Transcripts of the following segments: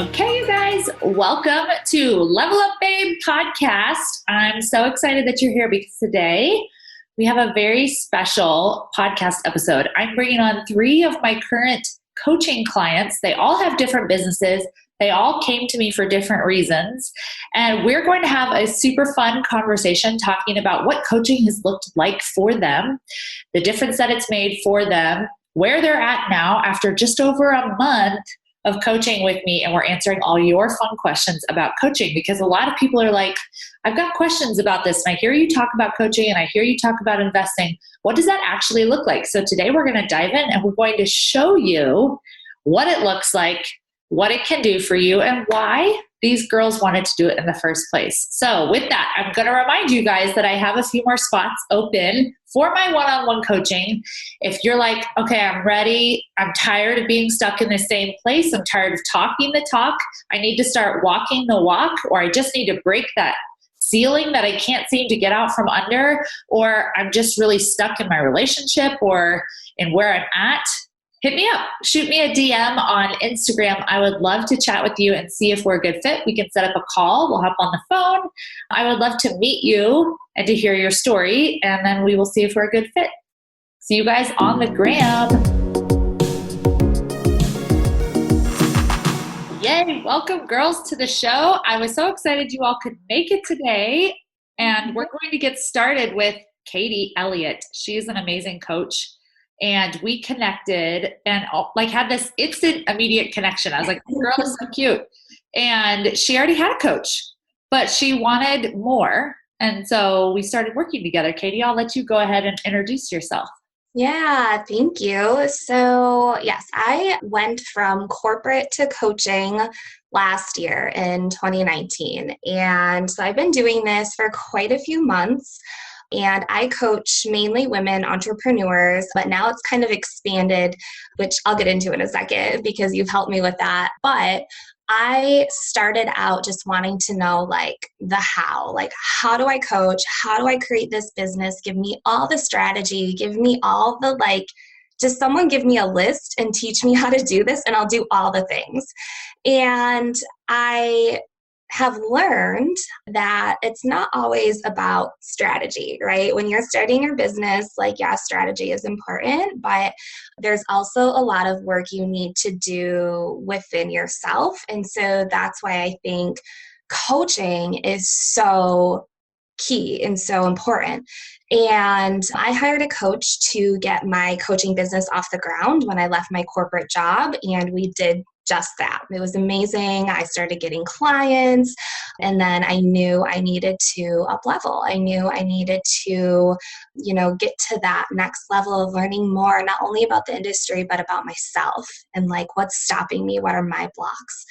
Okay, you guys, welcome to Level Up Babe podcast. I'm so excited that you're here because today we have a very special podcast episode. I'm bringing on 3 of my current coaching clients. They all have different businesses. They all came to me for different reasons. And we're going to have a super fun conversation talking about what coaching has looked like for them, the difference that it's made for them, where they're at now after just over a month of coaching with me, and we're answering all your fun questions about coaching, because a lot of people are like, I've got questions about this, and I hear you talk about coaching and I hear you talk about investing. What does that actually look like? So today we're going to dive in and we're going to show you what it looks like, what it can do for you, and why these girls wanted to do it in the first place. So with that, I'm going to remind you guys that I have a few more spots open for my one-on-one coaching. If you're like, okay, I'm ready, I'm tired of being stuck in the same place, I'm tired of talking the talk, I need to start walking the walk, or I just need to break that ceiling that I can't seem to get out from under, or I'm just really stuck in my relationship or in where I'm at, hit me up. Shoot me a DM on Instagram. I would love to chat with you and see if we're a good fit. We can set up a call. We'll hop on the phone. I would love to meet you and to hear your story, and then we will see if we're a good fit. See you guys on the gram. Yay. Welcome, girls, to the show. I was so excited you all could make it today, and we're going to get started with Katie Eliot. She's an amazing coach. And we connected and had this instant, immediate connection. I was like, this girl is so cute. And she already had a coach, but she wanted more. And so we started working together. Katie, I'll let you go ahead and introduce yourself. Yeah, thank you. So yes, I went from corporate to coaching last year in 2019. And so I've been doing this for quite a few months. And I coach mainly women entrepreneurs, but now it's kind of expanded, which I'll get into in a second because you've helped me with that. But I started out just wanting to know the how, how do I coach? How do I create this business? Give me all the strategy, give me all the just someone give me a list and teach me how to do this and I'll do all the things. And I have learned that it's not always about strategy, right? When you're starting your business, strategy is important, but there's also a lot of work you need to do within yourself. And so that's why I think coaching is so key and so important. And I hired a coach to get my coaching business off the ground when I left my corporate job, and we did just that. It was amazing. I started getting clients, and then I knew I needed to up level. I knew I needed to, get to that next level of learning more, not only about the industry, but about myself and what's stopping me, what are my blocks.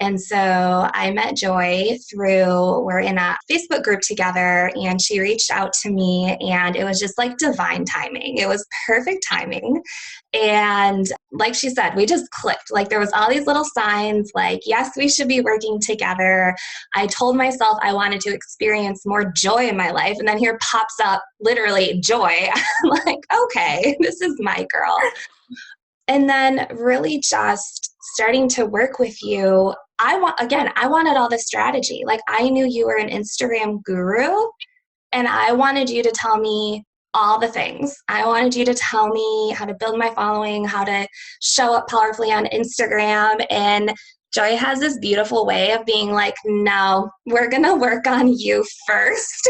And so I met Joy we're in a Facebook group together, and she reached out to me, and it was just divine timing. It was perfect timing. And like she said, we just clicked. There was all these little signs yes, we should be working together. I told myself I wanted to experience more joy in my life. And then here pops up literally joy. I'm okay, this is my girl. And then really just starting to work with you, I wanted all the strategy. I knew you were an Instagram guru, and I wanted you to tell me all the things. I wanted you to tell me how to build my following, how to show up powerfully on Instagram. And Joy has this beautiful way of being no, we're going to work on you first.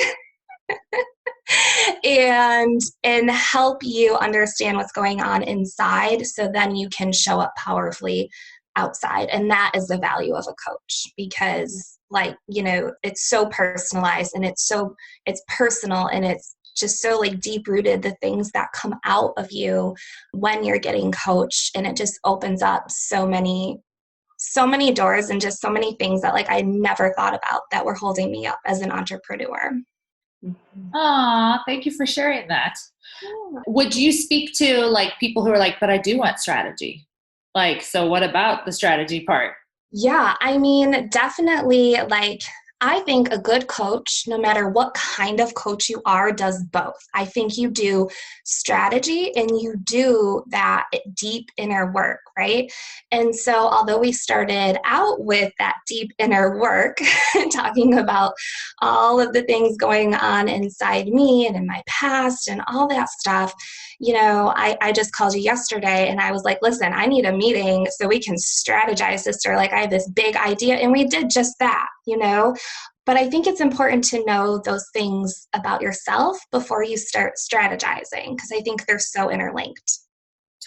and help you understand what's going on inside, so then you can show up powerfully outside. And that is the value of a coach, because it's so personalized, and it's personal, and it's just so deep rooted, the things that come out of you when you're getting coached. And it just opens up so many doors and just so many things that I never thought about that were holding me up as an entrepreneur. Aw, thank you for sharing that. Yeah. Would you speak to people who are but I do want strategy? So what about the strategy part? Yeah, I mean, definitely I think a good coach, no matter what kind of coach you are, does both. I think you do strategy and you do that deep inner work, right? And so although we started out with that deep inner work, talking about all of the things going on inside me and in my past and all that stuff, I just called you yesterday and I was like, listen, I need a meeting so we can strategize, sister. Like I have this big idea, and we did just that, But I think it's important to know those things about yourself before you start strategizing, because I think they're so interlinked.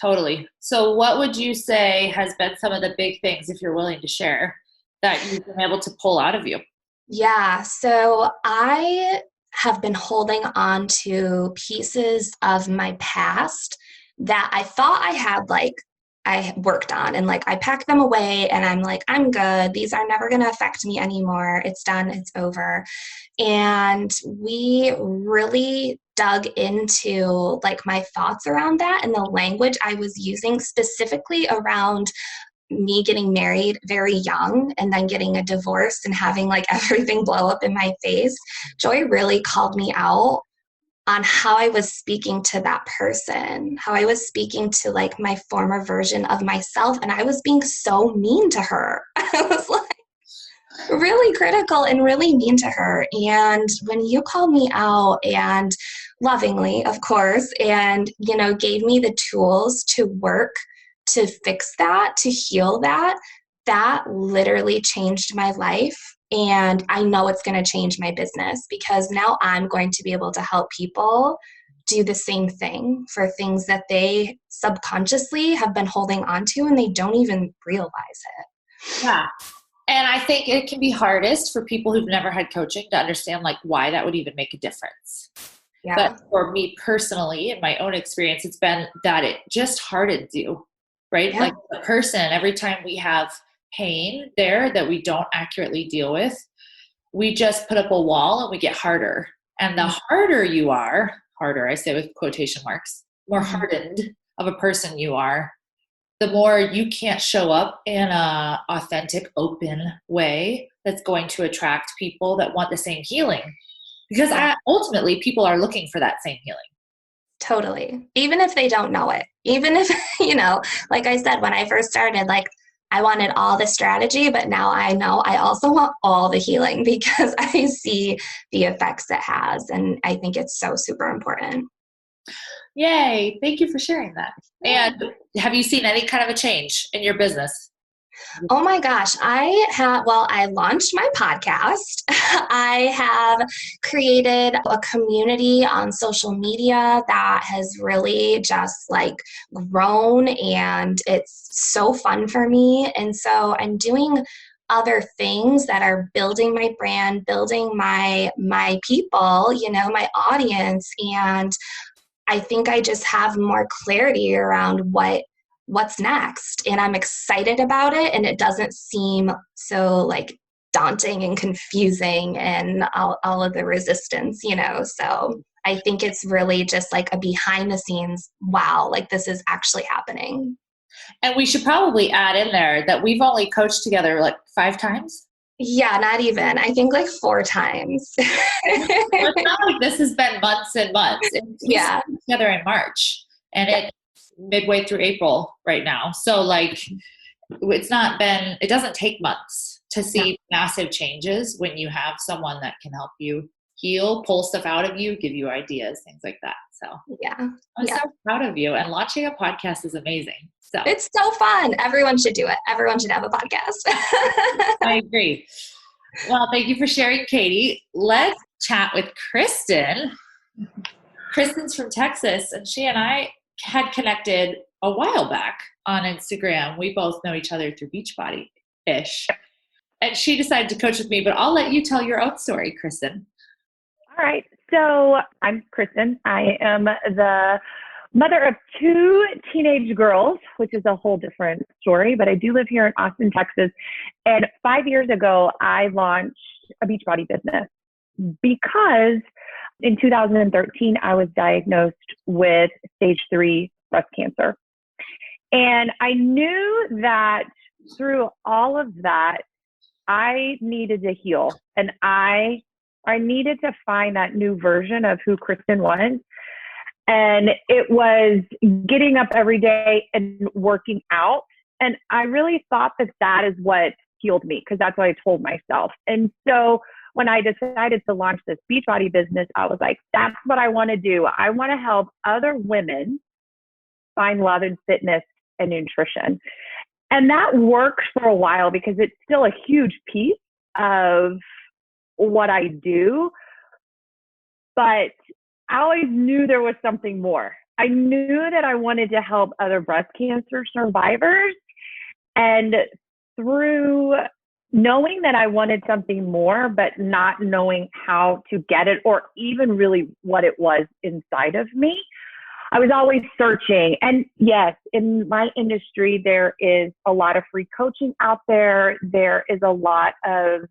Totally. So what would you say has been some of the big things, if you're willing to share, that you've been able to pull out of you? Yeah. So I have been holding on to pieces of my past that I thought I worked on, and I packed them away and I'm like, I'm good. These are never going to affect me anymore. It's done. It's over. And we really dug into my thoughts around that and the language I was using specifically around me getting married very young and then getting a divorce and having everything blow up in my face. Joy really called me out on how I was speaking to that person, how I was speaking to my former version of myself. And I was being so mean to her. I was really critical and really mean to her. And when you called me out, and lovingly, of course, and, gave me the tools to work to fix that, to heal that, that literally changed my life. And I know it's going to change my business, because now I'm going to be able to help people do the same thing for things that they subconsciously have been holding on to and they don't even realize it. Yeah. And I think it can be hardest for people who've never had coaching to understand why that would even make a difference. Yeah. But for me personally, in my own experience, it's been that it just hardens you, right? Yeah. The person, every time we have pain there that we don't accurately deal with, we just put up a wall and we get harder. And the harder you are, harder, I say with quotation marks, more hardened of a person you are, the more you can't show up in a authentic, open way that's going to attract people that want the same healing. Because ultimately, people are looking for that same healing. Totally. Even if they don't know it. Even if, like I said, when I first started, I wanted all the strategy, but now I know I also want all the healing, because I see the effects it has. And I think it's so super important. Yay. Thank you for sharing that. And have you seen any kind of a change in your business? Oh my gosh. I launched my podcast. I have created a community on social media that has really just grown, and it's so fun for me. And so I'm doing other things that are building my brand, building my people, my audience. And I think I just have more clarity around what's next, and I'm excited about it, and it doesn't seem so daunting and confusing and all of the resistance, so I think it's really just a behind the scenes, wow, this is actually happening. And we should probably add in there that we've only coached together 5 times. Yeah, not even. I think 4 times. It's not like this has been months and months. We started together in March, and it's midway through April right now. So it doesn't take months to see massive changes when you have someone that can help you heal, pull stuff out of you, give you ideas, things like that. So I'm so proud of you. And launching a podcast is amazing. So it's so fun. Everyone should do it. Everyone should have a podcast. I agree. Well, thank you for sharing, Katie. Let's chat with Kristin. Kristin's from Texas, and she and I had connected a while back on Instagram. We both know each other through Beachbody-ish. And she decided to coach with me, but I'll let you tell your own story, Kristin. All right. So I'm Kristin. I am the mother of 2 teenage girls, which is a whole different story, but I do live here in Austin, Texas. And 5 years ago, I launched a Beachbody business because in 2013, I was diagnosed with stage 3 breast cancer. And I knew that through all of that, I needed to heal, and I needed to find that new version of who Kristin was. And it was getting up every day and working out. And I really thought that that is what healed me, because that's what I told myself. And so when I decided to launch this Beachbody business, I was like, that's what I want to do. I want to help other women find love in fitness and nutrition. And that worked for a while because it's still a huge piece of what I do. But I always knew there was something more. I knew that I wanted to help other breast cancer survivors. And through knowing that I wanted something more, but not knowing how to get it or even really what it was inside of me, I was always searching. And yes, in my industry, there is a lot of free coaching out there. There is a lot of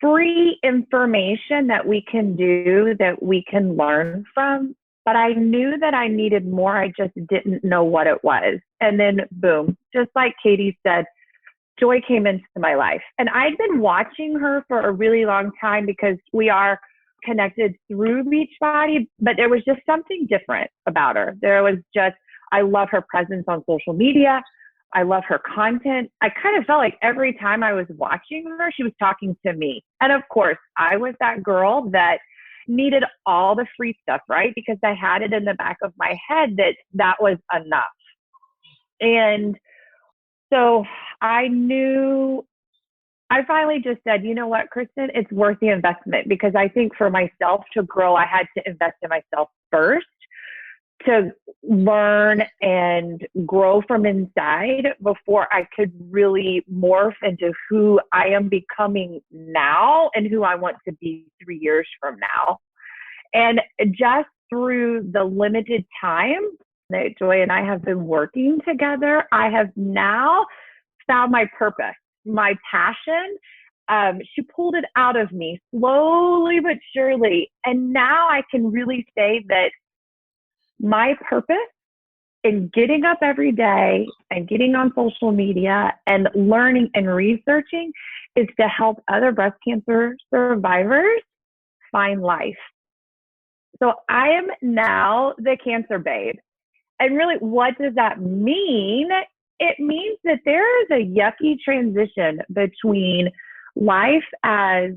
free information that we can do, that we can learn from. But I knew that I needed more. I just didn't know what it was. And then boom, just like Katie said, Joy came into my life. And I'd been watching her for a really long time because we are connected through Beachbody, but there was just something different about her. There was just, I love her presence on social media. I love her content. I kind of felt like every time I was watching her, she was talking to me. And of course, I was that girl that needed all the free stuff, right? Because I had it in the back of my head that that was enough. And so I finally just said, you know what, Kristin, it's worth the investment, because I think for myself to grow, I had to invest in myself first, to learn and grow from inside before I could really morph into who I am becoming now and who I want to be 3 years from now. And just through the limited time that Joy and I have been working together, I have now found my purpose, my passion. She pulled it out of me slowly but surely. And now I can really say that my purpose in getting up every day and getting on social media and learning and researching is to help other breast cancer survivors find life. So I am now the cancer babe. And really, what does that mean? It means that there is a yucky transition between life as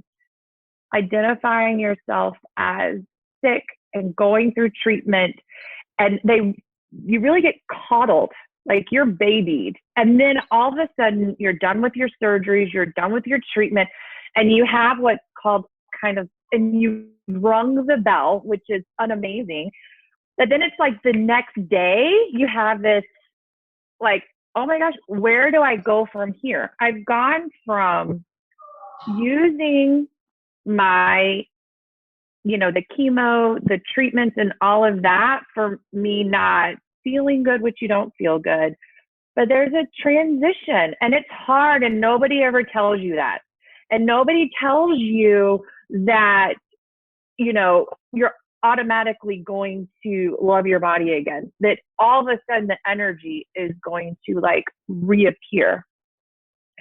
identifying yourself as sick and going through treatment, and you really get coddled, like you're babied. And then all of a sudden you're done with your surgeries, you're done with your treatment, and you have what's called and you rung the bell, which is unamazing. But then it's like the next day you have this like, oh my gosh, where do I go from here? I've gone from using my, the chemo, the treatments and all of that for me not feeling good, which you don't feel good. But there's a transition and it's hard, and nobody ever tells you that. And nobody tells you that, you're automatically going to love your body again, that all of a sudden the energy is going to reappear.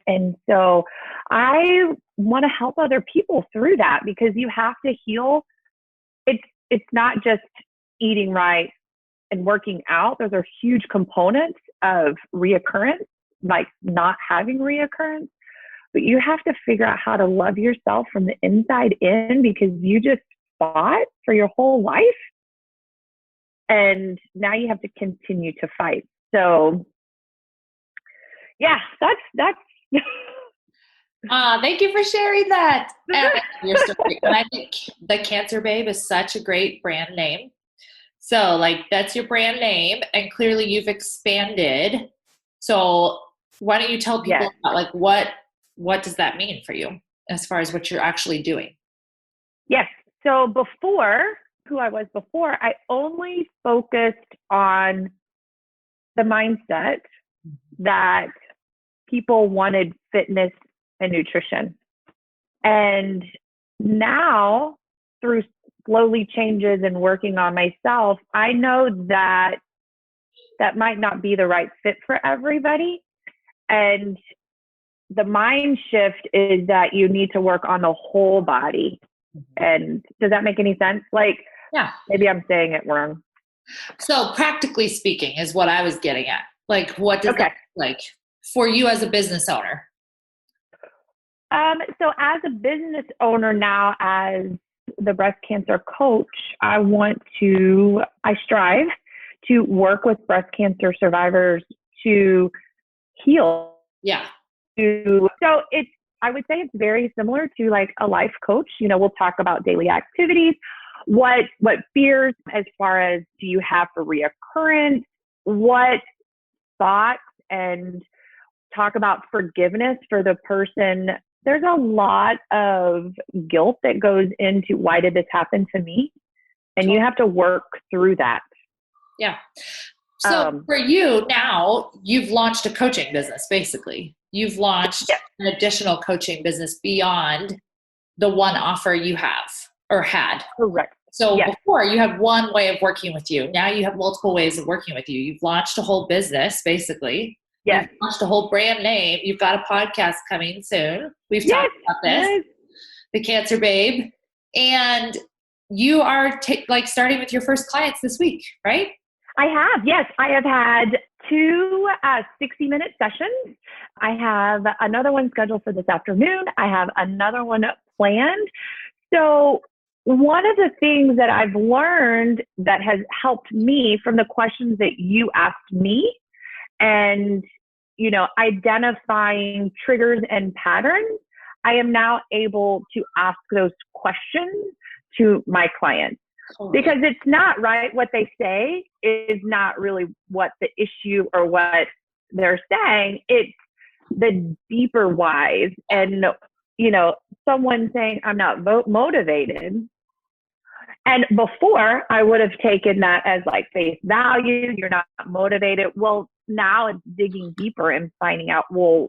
And so I want to help other people through that, because you have to heal. It's not just eating right and working out. Those are huge components of reoccurrence, like not having reoccurrence. But you have to figure out how to love yourself from the inside in, because you just fought for your whole life. And now you have to continue to fight. So yeah, that's thank you for sharing that. Your story. And I think the Cancer Babe is such a great brand name. So that's your brand name, and clearly you've expanded. So why don't you tell people about what does that mean for you as far as what you're actually doing? Yes. So before, who I was before, I only focused on the mindset that people wanted fitness and nutrition. And now, through slowly changes and working on myself, I know that that might not be the right fit for everybody. And the mind shift is that you need to work on the whole body. And does that make any sense? Like, Yeah. Maybe I'm saying it wrong. So practically speaking is what I was getting at. Like, what does that look like for you as a business owner? So as a business owner now, as the breast cancer coach, I strive to work with breast cancer survivors to heal. Yeah. So I would say it's very similar to like a life coach. We'll talk about daily activities, what fears as far as do you have for reoccurrence, what thoughts, and talk about forgiveness for the person. There's a lot of guilt that goes into why did this happen to me? And you have to work through that. Yeah. So for you now, you've launched a coaching business, basically. You've launched an additional coaching business beyond the one offer you have or had. Correct. So before you had one way of working with you. Now you have multiple ways of working with you. You've launched a whole business, basically. Yes. You've launched a whole brand name. You've got a podcast coming soon. We've talked about this, The Cancer Babe. And you are starting with your first clients this week, right? I have, yes. I have had 2 60-minute sessions. I have another one scheduled for this afternoon. I have another one planned. So one of the things that I've learned that has helped me from the questions that you asked me and, identifying triggers and patterns, I am now able to ask those questions to my clients. Because it's not right. What they say is not really what the issue or what they're saying. It's the deeper whys. And, someone saying, I'm not motivated. And before I would have taken that as like face value. You're not motivated. Well, now it's digging deeper and finding out, well,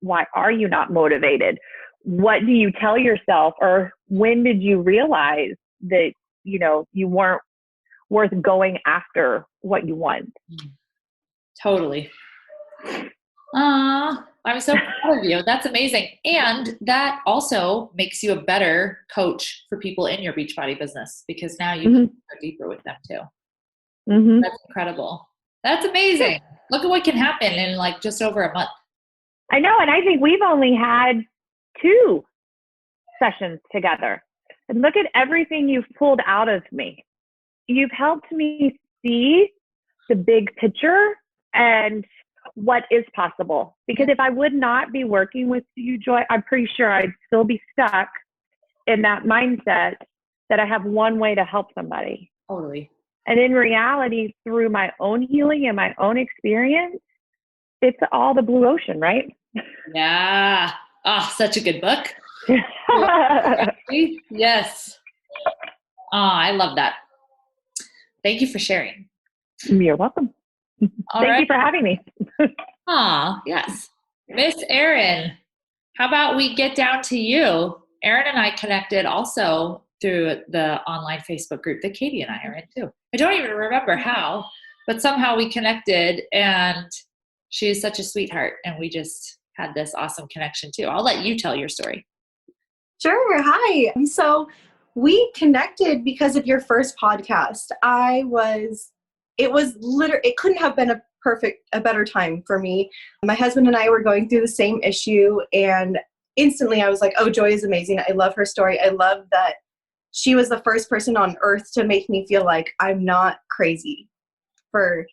why are you not motivated? What do you tell yourself? Or when did you realize that you weren't worth going after what you want? Totally. I'm so proud of you. That's amazing. And that also makes you a better coach for people in your Beachbody business because now you can go deeper with them too. That's incredible. That's amazing. Look at what can happen in like just over a month. I know. And I think we've only had 2 sessions together. And look at everything you've pulled out of me. You've helped me see the big picture and what is possible. Because if I would not be working with you, Joy, I'm pretty sure I'd still be stuck in that mindset that I have one way to help somebody. Totally. And in reality, through my own healing and my own experience, it's all the blue ocean, right? Yeah. Such a good book. Yes. I love that. Thank you for sharing. You're welcome. Thank you for having me. Yes. Miss Erin, how about we get down to you? Erin and I connected also through the online Facebook group that Katie and I are in too. I don't even remember how, but somehow we connected and she is such a sweetheart and we just had this awesome connection too. I'll let you tell your story. Sure. Hi. So we connected because of your first podcast. It couldn't have been a better time for me. My husband and I were going through the same issue and instantly I was like, oh, Joy is amazing. I love her story. I love that she was the first person on earth to make me feel like I'm not crazy for,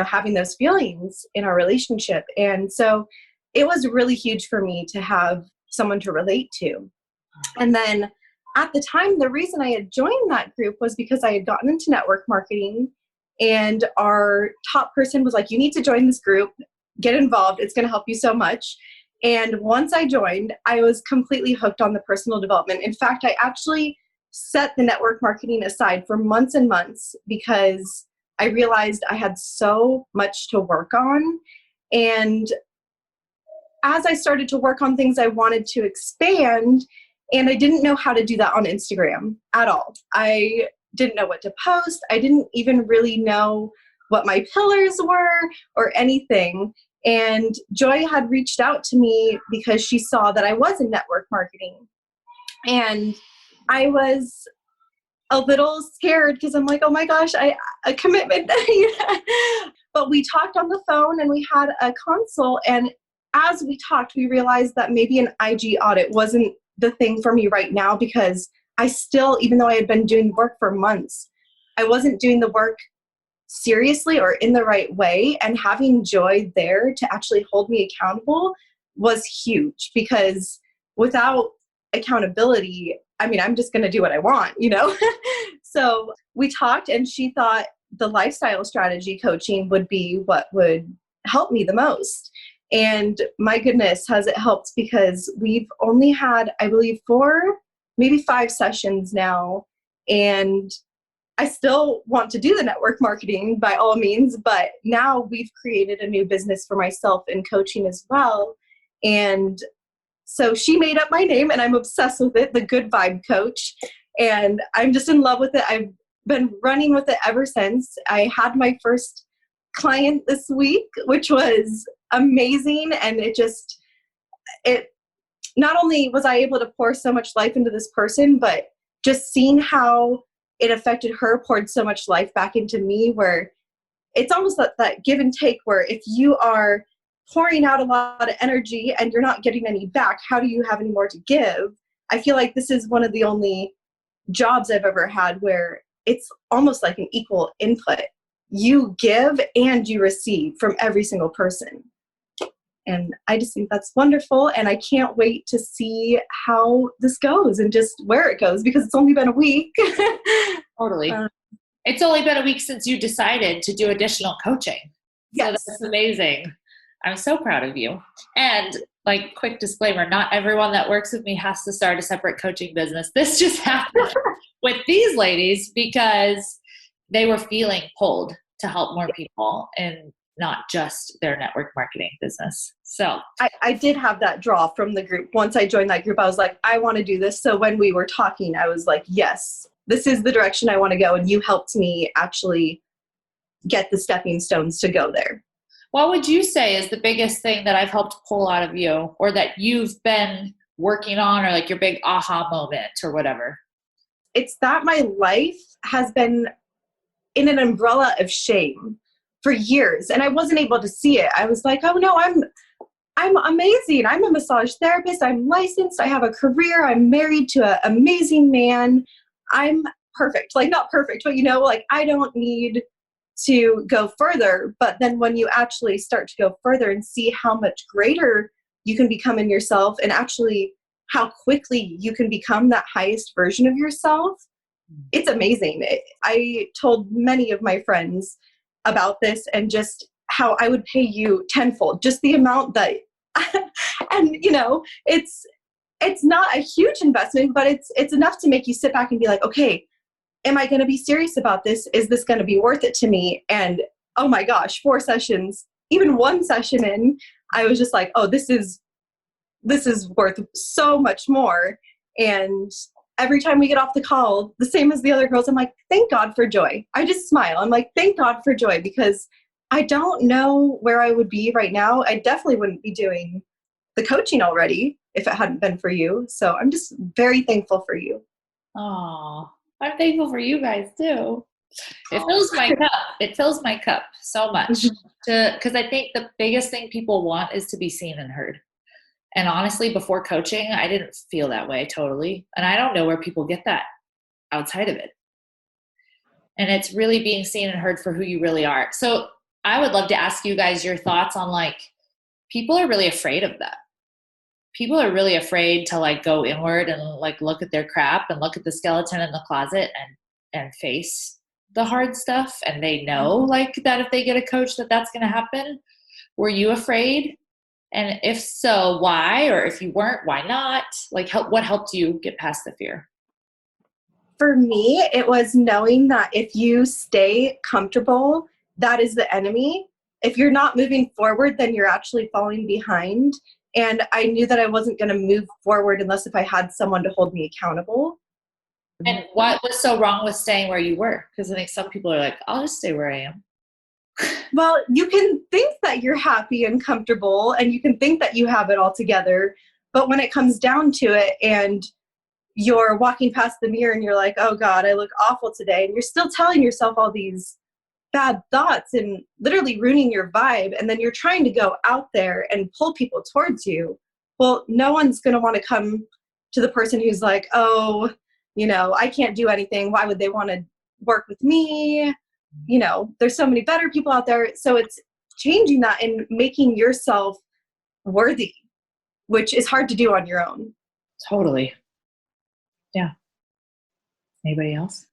having those feelings in our relationship. And so it was really huge for me to have someone to relate to. And then at the time, the reason I had joined that group was because I had gotten into network marketing and our top person was like, you need to join this group, get involved. It's going to help you so much. And once I joined, I was completely hooked on the personal development. In fact, I actually set the network marketing aside for months and months because I realized I had so much to work on. And as I started to work on things I wanted to expand, and I didn't know how to do that on Instagram at all. I didn't know what to post. I didn't even really know what my pillars were or anything. And Joy had reached out to me because she saw that I was in network marketing. And I was a little scared because I'm like, oh my gosh, a commitment. But we talked on the phone and we had a consult. And as we talked, we realized that maybe an IG audit wasn't the thing for me right now, because I still, even though I had been doing work for months, I wasn't doing the work seriously or in the right way. And having Joy there to actually hold me accountable was huge, because without accountability, I mean, I'm just going to do what I want, So we talked, and she thought the lifestyle strategy coaching would be what would help me the most. And my goodness, has it helped, because we've only had, I believe, 4, maybe 5 sessions now. And I still want to do the network marketing by all means, but now we've created a new business for myself in coaching as well. And so she made up my name, and I'm obsessed with it, the Good Vibe Coach. And I'm just in love with it. I've been running with it ever since. I had my first client this week, which was amazing. And it not only was I able to pour so much life into this person, but just seeing how it affected her poured so much life back into me, where it's almost that give and take, where if you are pouring out a lot of energy and you're not getting any back, how do you have any more to give? I feel like this is one of the only jobs I've ever had where it's almost like an equal input. You give and you receive from every single person. And I just think that's wonderful. And I can't wait to see how this goes and just where it goes, because it's only been a week. Totally. It's only been a week since you decided to do additional coaching. Yes. So that's amazing. I'm so proud of you. And like, quick disclaimer, not everyone that works with me has to start a separate coaching business. This just happened with these ladies because they were feeling pulled to help more people and not just their network marketing business. So I did have that draw from the group. Once I joined that group, I was like, I want to do this. So when we were talking, I was like, yes, this is the direction I want to go. And you helped me actually get the stepping stones to go there. What would you say is the biggest thing that I've helped pull out of you, or that you've been working on, or like your big aha moment or whatever? It's that my life has been in an umbrella of shame for years, and I wasn't able to see it. I was like, oh no, I'm amazing. I'm a massage therapist. I'm licensed. I have a career. I'm married to an amazing man. I'm perfect. Like, not perfect, but like, I don't need to go further. But then when you actually start to go further and see how much greater you can become in yourself, and actually how quickly you can become that highest version of yourself, it's amazing. I told many of my friends about this, and just how I would pay you tenfold, just the amount that, and it's not a huge investment, but it's enough to make you sit back and be like, okay, am I going to be serious about this? Is this going to be worth it to me? And oh my gosh, 4 sessions, even 1 session in, I was just like, oh, this is worth so much more. And every time we get off the call, the same as the other girls, I'm like, thank God for Joy. I just smile. I'm like, thank God for Joy, because I don't know where I would be right now. I definitely wouldn't be doing the coaching already if it hadn't been for you. So I'm just very thankful for you. Oh, I'm thankful for you guys too. It fills my cup. It fills my cup so much. Because I think the biggest thing people want is to be seen and heard. And honestly, before coaching, I didn't feel that way totally. And I don't know where people get that outside of it. And it's really being seen and heard for who you really are. So I would love to ask you guys your thoughts on, like, people are really afraid of that. People are really afraid to like go inward and like look at their crap and look at the skeleton in the closet and face the hard stuff. And they know like that if they get a coach that's going to happen. Were you afraid? And if so, why? Or if you weren't, why not? Like, what helped you get past the fear? For me, it was knowing that if you stay comfortable, that is the enemy. If you're not moving forward, then you're actually falling behind. And I knew that I wasn't going to move forward unless if I had someone to hold me accountable. And what was so wrong with staying where you were? Because I think some people are like, I'll just stay where I am. Well, you can think that you're happy and comfortable and you can think that you have it all together. But when it comes down to it and you're walking past the mirror and you're like, oh God, I look awful today. And you're still telling yourself all these bad thoughts and literally ruining your vibe. And then you're trying to go out there and pull people towards you. Well, no one's going to want to come to the person who's like, oh, I can't do anything. Why would they want to work with me? There's so many better people out there. So it's changing that and making yourself worthy, which is hard to do on your own. Totally. Yeah. Anybody else?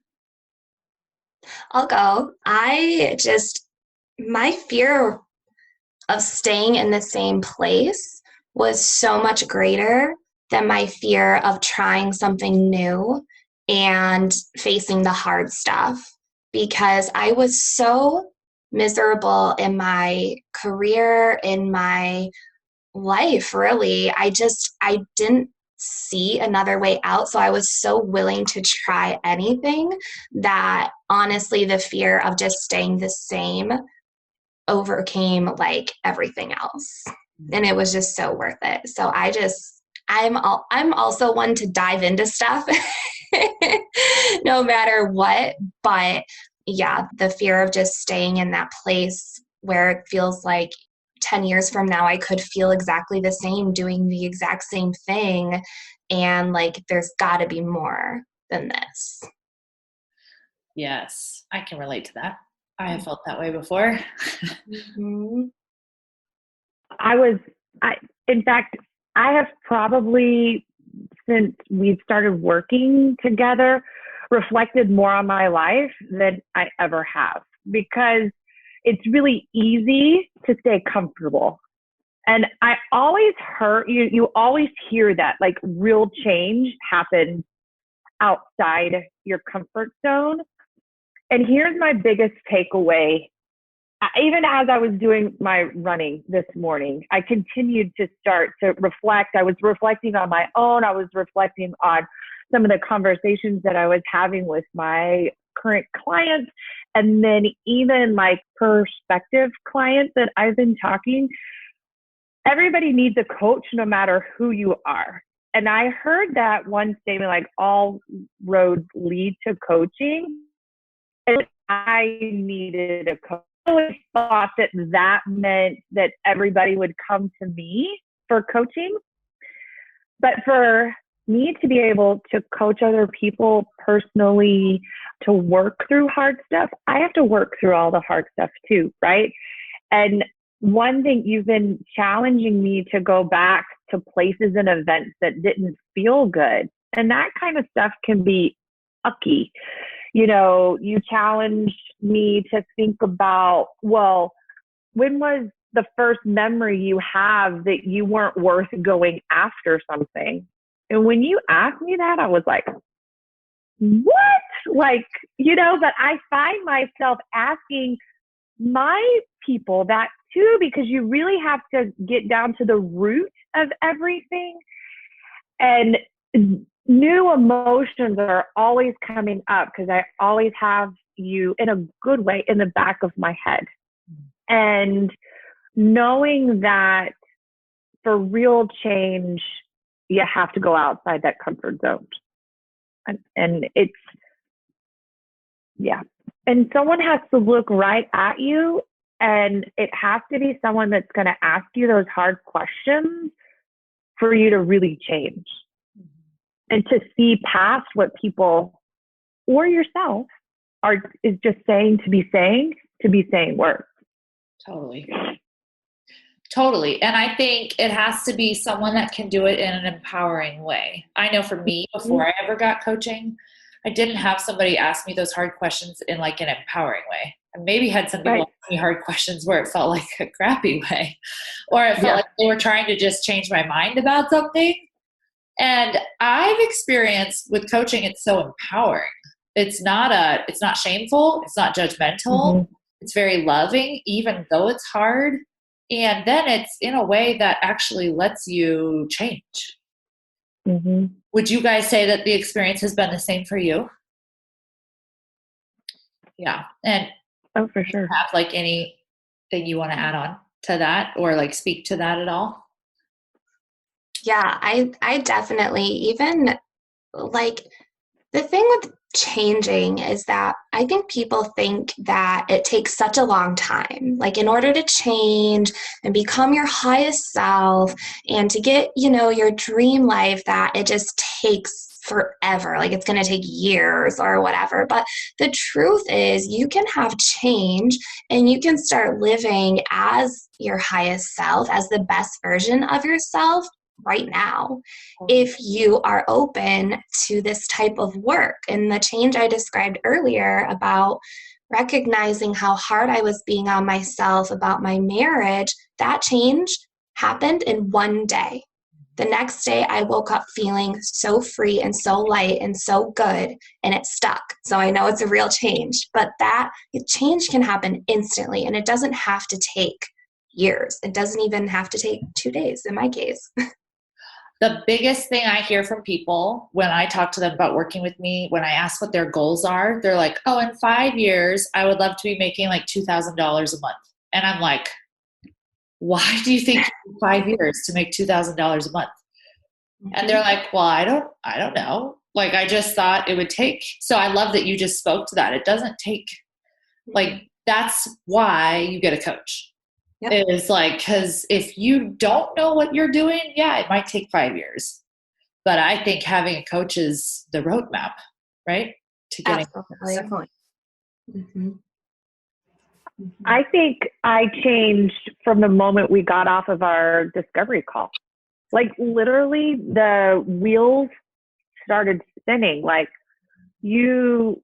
I'll go. My fear of staying in the same place was so much greater than my fear of trying something new and facing the hard stuff, because I was so miserable in my career, in my life, really. I didn't see another way out. So I was so willing to try anything that honestly, the fear of just staying the same overcame like everything else. And it was just so worth it. So I'm also one to dive into stuff no matter what. But yeah, the fear of just staying in that place where it feels like 10 years from now, I could feel exactly the same, doing the exact same thing. And like, there's got to be more than this. Yes, I can relate to that. I have felt that way before. Mm-hmm. In fact, I have probably, since we've started working together, reflected more on my life than I ever have, because it's really easy to stay comfortable. And I always heard, you always hear that like real change happens outside your comfort zone. And here's my biggest takeaway. Even as I was doing my running this morning, I continued to start to reflect. I was reflecting on my own. I was reflecting on some of the conversations that I was having with my current clients, and then even like prospective clients that I've been talking. Everybody needs a coach no matter who you are. And I heard that one statement, like all roads lead to coaching. And I needed a coach. I always thought that meant that everybody would come to me for coaching. But for me to be able to coach other people personally, to work through hard stuff, I have to work through all the hard stuff too, right? And one thing, you've been challenging me to go back to places and events that didn't feel good. And that kind of stuff can be ucky. You challenged me to think about, well, when was the first memory you have that you weren't worth going after something? And when you asked me that, I was like, what? But I find myself asking my people that too, because you really have to get down to the root of everything. And new emotions are always coming up because I always have you, in a good way, in the back of my head. And knowing that for real change, you have to go outside that comfort zone. And it's, yeah. And someone has to look right at you, and it has to be someone that's going to ask you those hard questions for you to really change and to see past what people or yourself is just saying words. Totally. And I think it has to be someone that can do it in an empowering way. I know for me, before I ever got coaching, I didn't have somebody ask me those hard questions in like an empowering way. I maybe had some people ask me hard questions where it felt like a crappy way, or it felt like they were trying to just change my mind about something. And I've experienced with coaching, it's so empowering. It's not shameful. It's not judgmental. It's very loving, even though it's hard. And then it's in a way that actually lets you change. Would you guys say that the experience has been the same for you? Yeah. And Oh, for sure. Have like anything you want to add on to that or like speak to that at all? Yeah, I definitely, even like, the thing with changing is that I think people think that it takes such a long time. Like, in order to change and become your highest self and to get, your dream life, that it just takes forever. Like, it's going to take years or whatever. But the truth is, you can have change and you can start living as your highest self, as the best version of yourself right now, if you are open to this type of work. And the change I described earlier about recognizing how hard I was being on myself about my marriage, that change happened in one day. The next day I woke up feeling so free and so light and so good, and it stuck. So I know it's a real change, but that change can happen instantly, and it doesn't have to take years. It doesn't even have to take 2 days in my case. The biggest thing I hear from people when I talk to them about working with me, when I ask what their goals are, they're like, oh, in 5 years, I would love to be making like $2,000 a month. And I'm like, why do you think 5 years to make $2,000 a month? And they're like, well, I don't know. Like, I just thought it would take. So I love that you just spoke to that. It doesn't take, like, that's why you get a coach. Yep. It is like, because if you don't know what you're doing, yeah, it might take 5 years. But I think having a coach is the roadmap, right? To getting Definitely. Mm-hmm. I think I changed from the moment we got off of our discovery call. Like, literally, the wheels started spinning. Like, you,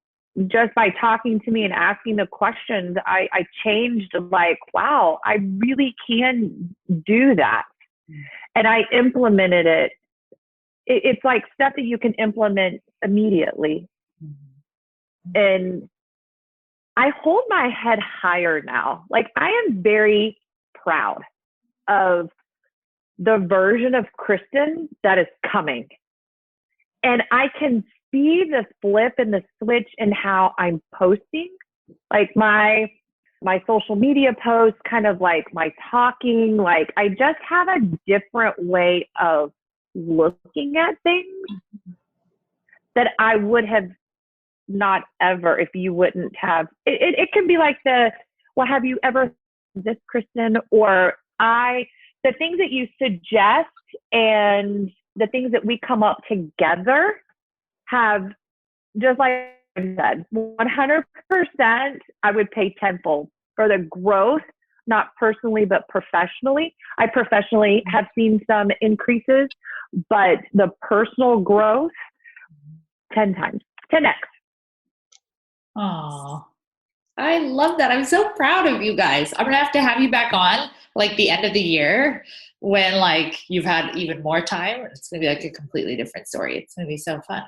just by talking to me and asking the questions, I changed, like, wow, I really can do that. And I implemented it. It's like stuff that you can implement immediately. And I hold my head higher now. Like, I am very proud of the version of Kristin that is coming. And I can see the flip and the switch in how I'm posting, like my social media posts, kind of like my talking. Like, I just have a different way of looking at things that I would have not ever, if you wouldn't have. It can be like well, have you ever this, Kristin? Or the things that you suggest and the things that we come up together have, just like I said, 100% I would pay tenfold for the growth, not personally, but professionally. I professionally have seen some increases, but the personal growth, 10 times, 10x. Oh, I love that. I'm so proud of you guys. I'm going to have you back on like the end of the year when like you've had even more time. It's going to be like a completely different story. It's going to be so fun.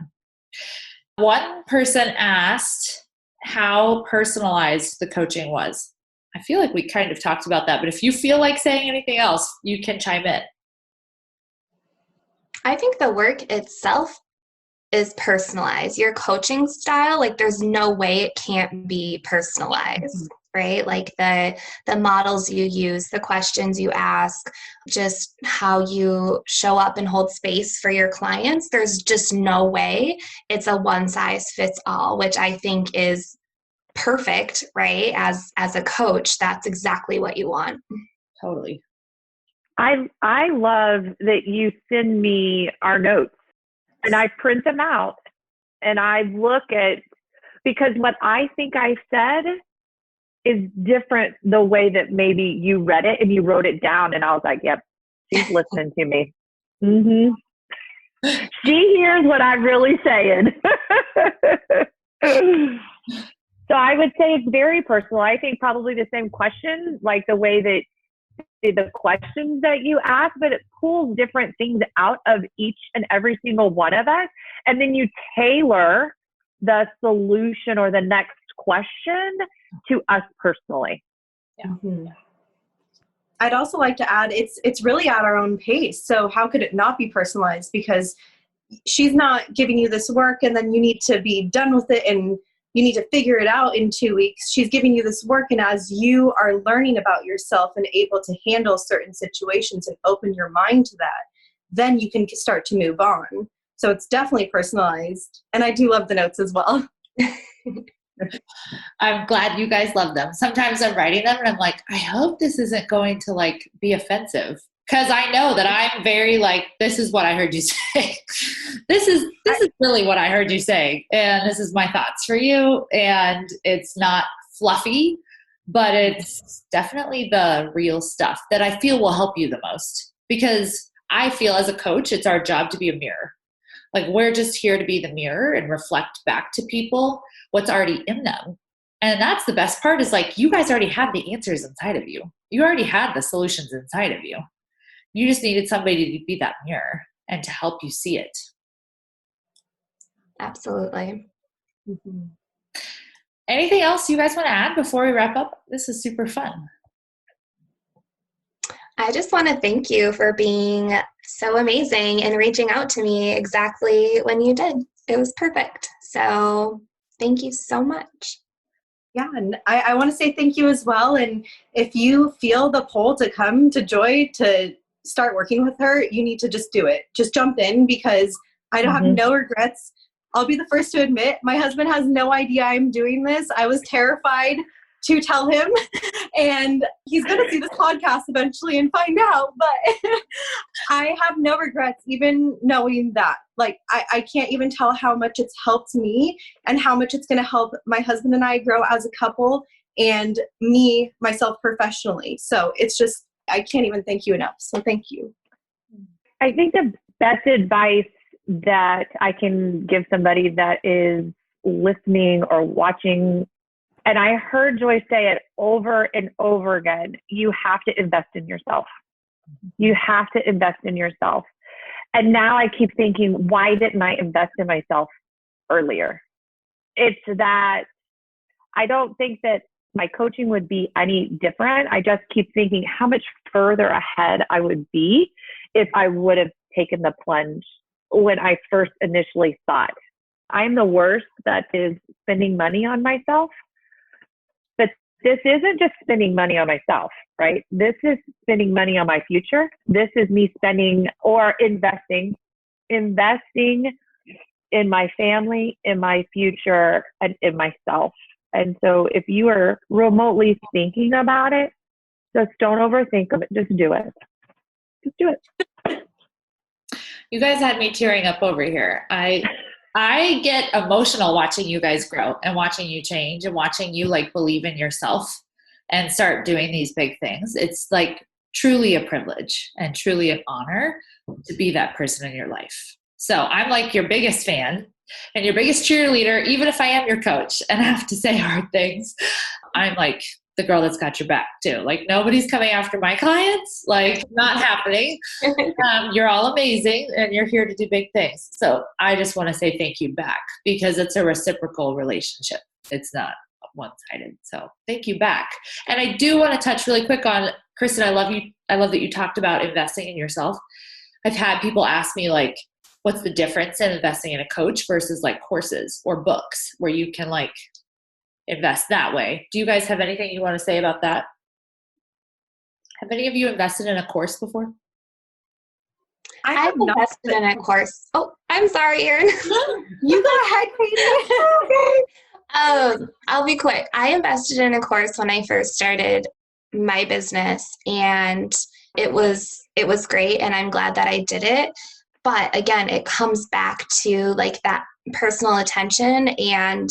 One person asked how personalized the coaching was. I feel like we kind of talked about that, but if you feel like saying anything else, you can chime in. I think the work itself is personalized. Your coaching style, like, there's no way it can't be personalized, right? Like the models you use, the questions you ask, just how you show up and hold space for your clients. There's just no way it's a one size fits all, which I think is perfect, right? As a coach, that's exactly what you want. Totally. I love that you send me our notes and I print them out and I look at, because what I think I said is different the way that maybe you read it and you wrote it down. And I was like, yep, she's listening to me. Mm-hmm. She hears what I'm really saying. So I would say it's very personal. I think probably the same question, like the way that the questions that you ask, but it pulls different things out of each and every single one of us. And then you tailor the solution or the next question to us personally. Yeah. Mm-hmm. I'd also like to add, it's really at our own pace. So how could it not be personalized? Because she's not giving you this work and then you need to be done with it and you need to figure it out in 2 weeks. She's giving you this work. And as you are learning about yourself and able to handle certain situations and open your mind to that, then you can start to move on. So it's definitely personalized. And I do love the notes as well. I'm glad you guys love them. Sometimes I'm writing them and I'm like, I hope this isn't going to like be offensive. Because I know that I'm very like, this is what I heard you say. This is really what I heard you say. And this is my thoughts for you. And it's not fluffy, but it's definitely the real stuff that I feel will help you the most. Because I feel as a coach, it's our job to be a mirror. Like we're just here to be the mirror and reflect back to people what's already in them. And that's the best part is like, you guys already had the answers inside of you. You already had the solutions inside of you. You just needed somebody to be that mirror and to help you see it. Absolutely. Mm-hmm. Anything else you guys want to add before we wrap up? This is super fun. I just want to thank you for being so amazing and reaching out to me exactly when you did. It was perfect. So thank you so much. Yeah, and I want to say thank you as well. And if you feel the pull to come to Joy to start working with her, you need to just do it. Just jump in because I don't have no regrets. I'll be the first to admit my husband has no idea I'm doing this. I was terrified to tell him, and he's going to see this podcast eventually and find out, but I have no regrets even knowing that. Like, I can't even tell how much it's helped me and how much it's going to help my husband and I grow as a couple and me, myself professionally. So it's just, I can't even thank you enough. So thank you. I think the best advice that I can give somebody that is listening or watching, and I heard Joy say it over and over again, you have to invest in yourself. You have to invest in yourself. And now I keep thinking, why didn't I invest in myself earlier? It's that I don't think that my coaching would be any different. I just keep thinking how much further ahead I would be if I would have taken the plunge when I first initially thought. I'm the worst that is spending money on myself. But this isn't just spending money on myself, right? This is spending money on my future. This is me spending or investing in my family, in my future, and in myself. And so if you are remotely thinking about it, just don't overthink of it. Just do it. Just do it. You guys had me tearing up over here. I get emotional watching you guys grow and watching you change and watching you like believe in yourself and start doing these big things. It's like truly a privilege and truly an honor to be that person in your life. So I'm like your biggest fan and your biggest cheerleader, even if I am your coach and I have to say hard things. I'm like the girl that's got your back too. Like nobody's coming after my clients, like not happening. You're all amazing and you're here to do big things. So I just want to say thank you back because it's a reciprocal relationship. It's not one-sided. So thank you back. And I do want to touch really quick on Kristin. I love you. I love that you talked about investing in yourself. I've had people ask me like, what's the difference in investing in a coach versus like courses or books where you can like invest that way. Do you guys have anything you want to say about that? Have any of you invested in a course before? I've invested in a course. Oh, I'm sorry, Erin. You go ahead, Katie. Okay. I'll be quick. I invested in a course when I first started my business, and it was great, and I'm glad that I did it. But again, it comes back to like that personal attention and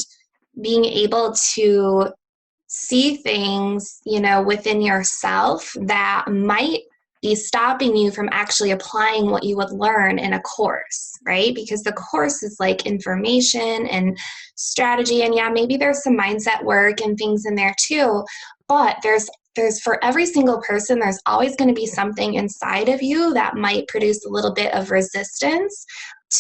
being able to see things, within yourself that might be stopping you from actually applying what you would learn in a course, right? Because the course is like information and strategy, and yeah, maybe there's some mindset work and things in there too, but there's for every single person, there's always going to be something inside of you that might produce a little bit of resistance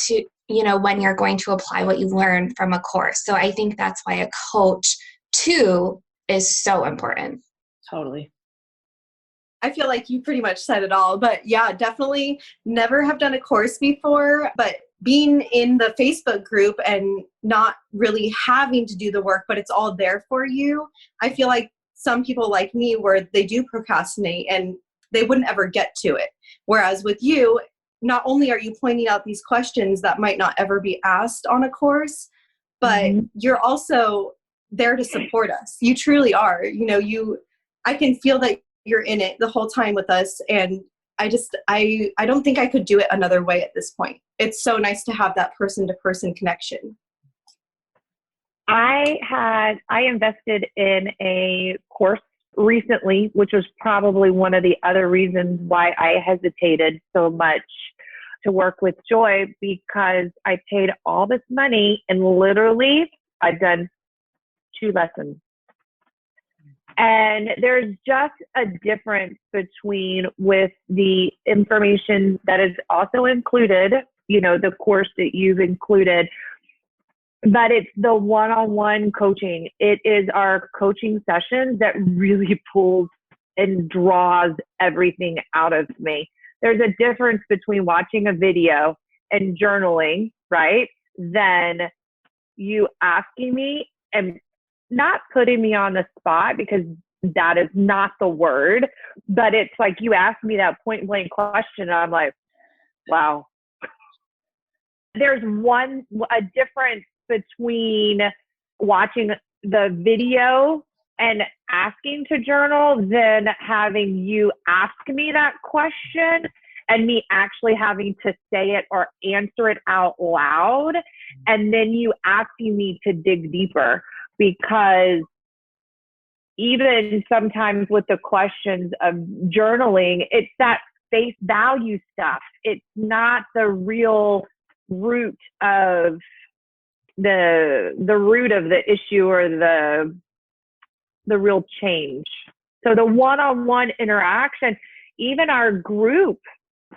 to, when you're going to apply what you learned from a course. So I think that's why a coach too is so important. Totally. I feel like you pretty much said it all, but yeah, definitely never have done a course before, but being in the Facebook group and not really having to do the work, but it's all there for you. I feel like some people like me where they do procrastinate and they wouldn't ever get to it. Whereas with you, not only are you pointing out these questions that might not ever be asked on a course, but you're also there to support us. You truly are. You know, I can feel that you're in it the whole time with us. And I don't think I could do it another way at this point. It's so nice to have that person to person connection. I invested in a course recently, which was probably one of the other reasons why I hesitated so much to work with Joy, because I paid all this money and literally I've done 2 lessons. And there's just a difference between with the information that is also included, you know, the course that you've included, but it's the one-on-one coaching. It is our coaching sessions that really pulls and draws everything out of me. There's a difference between watching a video and journaling, right? Than you asking me and not putting me on the spot, because that is not the word, but it's like you asked me that point blank question and I'm like, wow. There's a difference between watching the video and asking to journal than having you ask me that question and me actually having to say it or answer it out loud, and then you asking me to dig deeper. Because even sometimes with the questions of journaling, it's that face value stuff. It's not the real root of the root of the issue or the real change. So the one-on-one interaction, even our group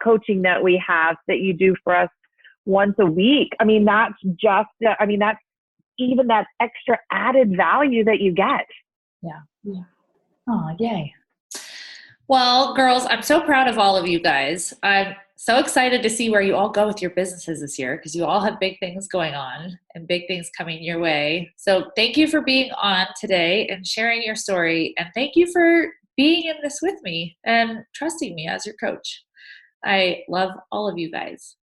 coaching that we have that you do for us once a week, I mean, that's even that extra added value that you get. Yeah. Oh, yay. Well, girls, I'm so proud of all of you guys. I'm so excited to see where you all go with your businesses this year, because you all have big things going on and big things coming your way. So thank you for being on today and sharing your story. And thank you for being in this with me and trusting me as your coach. I love all of you guys.